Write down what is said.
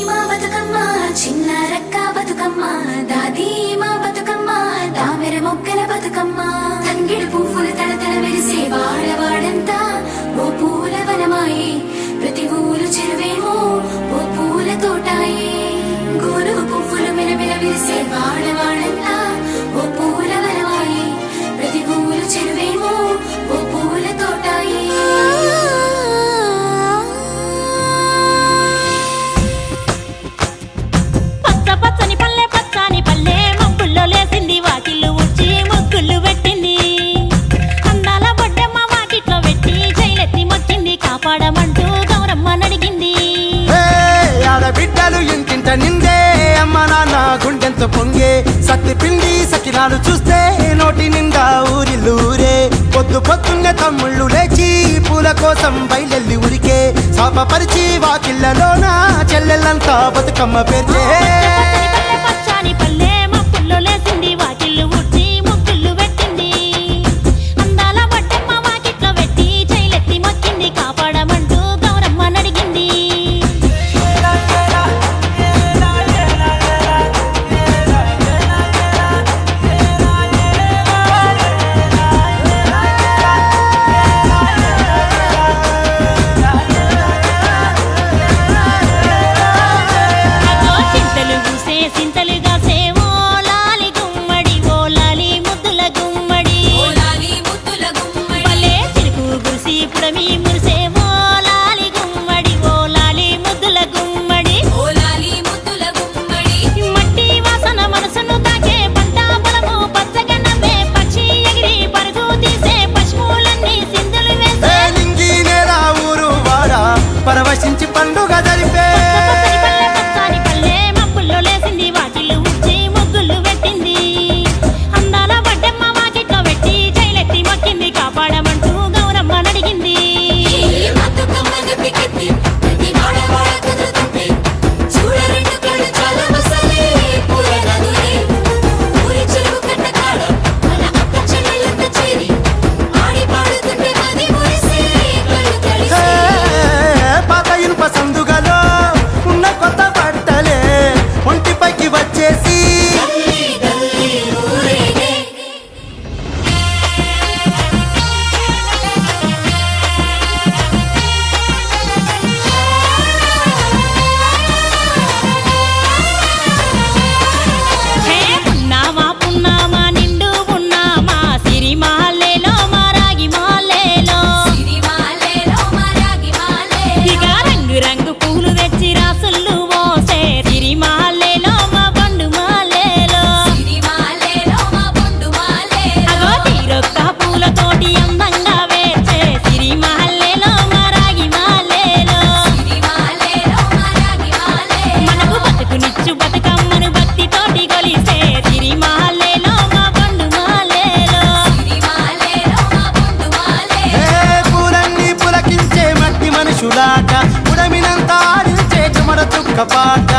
మా బతుకమ్మ చిన్న రక్క బతుకమ్మ దాది మా బతుకమ్మ దామెర మొక్కల బతుకమ్మ తంగిడు పువ్వులు తడతడ మెరిసే వాడవాడంతా ఓ పూల వనమాయే ప్రతి ఊరు చెరువేమో ఓ పూల తోటాయే గోరు పువ్వులు మెలమెల విరిసే వాడవాడంతా ఓ పూల వనమాయే ప్రతి ఊరు చెరువేమో ఓ పూల తోటాయే పచ్చని పల్లె పచ్చని పల్లె మబ్బుల్లో లేసింది వాకిళ్ళు ఊడ్చి ముగ్గులు పెట్టింది అందాల బొడ్డమ్మ వాకిట్లో పెట్టి జైలెత్తి మొక్కింది కాపాడమంటూ గౌరమ్మ నడిగింది ఆడబిడ్డలు ఇంటింట నిందే అమ్మ నాన్న గుండెంతో పొంగే సత్తి పిండి సకినాలు చూస్తే నోటి నిండా ఊరిల్లూరే పొద్దు పొద్దున్నే తమ్ముళ్ళు లేచి పూల కోసం బయలెల్లి ఉరికే శాపపరిచి వాకిళ్ళలోన చెల్లెళ్ళంతా బతుకమ్మ పేర్చే పచ్చని పల్లె మబ్బుల్లో లేసింది వాకిళ్ళు ఊడ్చి ముగ్గులు పెట్టింది అందాల బొడ్డమ్మ వాకిట్లో పెట్టి జైలెత్తి మొక్కింది కాపాడమంటూ గౌరమ్మ నడిగింది పరవశించి పండుగ జరిపే పచ్చని పల్లె మబ్బుల్లో లేసింది వాకిళ్ళు ఊడ్చి ముగ్గులు పెట్టింది అందాల బొడ్డమ్మ వాకిట్లో పెట్టి జైలెత్తి మొక్కింది కాపాడమంటూ గౌరమ్మ నడిగింది సందుగలో ఉన్న కొత్త బట్టలే ఒంటిపైకి వచ్చేసి పున్నామా నిండు పున్నామా సిరి మాలేలో మారాగి మాలేలో ఇక రంగు పూలు తెచ్చి రాసులు మోసే సిరి మాలేలో మా బండు మాలేలో అగో తీరొక్క పూలతోటి అందంగా వేచే సిరి మాలేలో మారాగి మాలేలో మనకు బతుకునిచ్చు బతుకమ్మను భక్తితోటి కొలిసే సిరి మాలేలో మా బండు మాలేలో పూలన్నీ పులకించే మట్టి మనుషులాట ఉడమినంత ఆడించే చెమర చుక్క పాట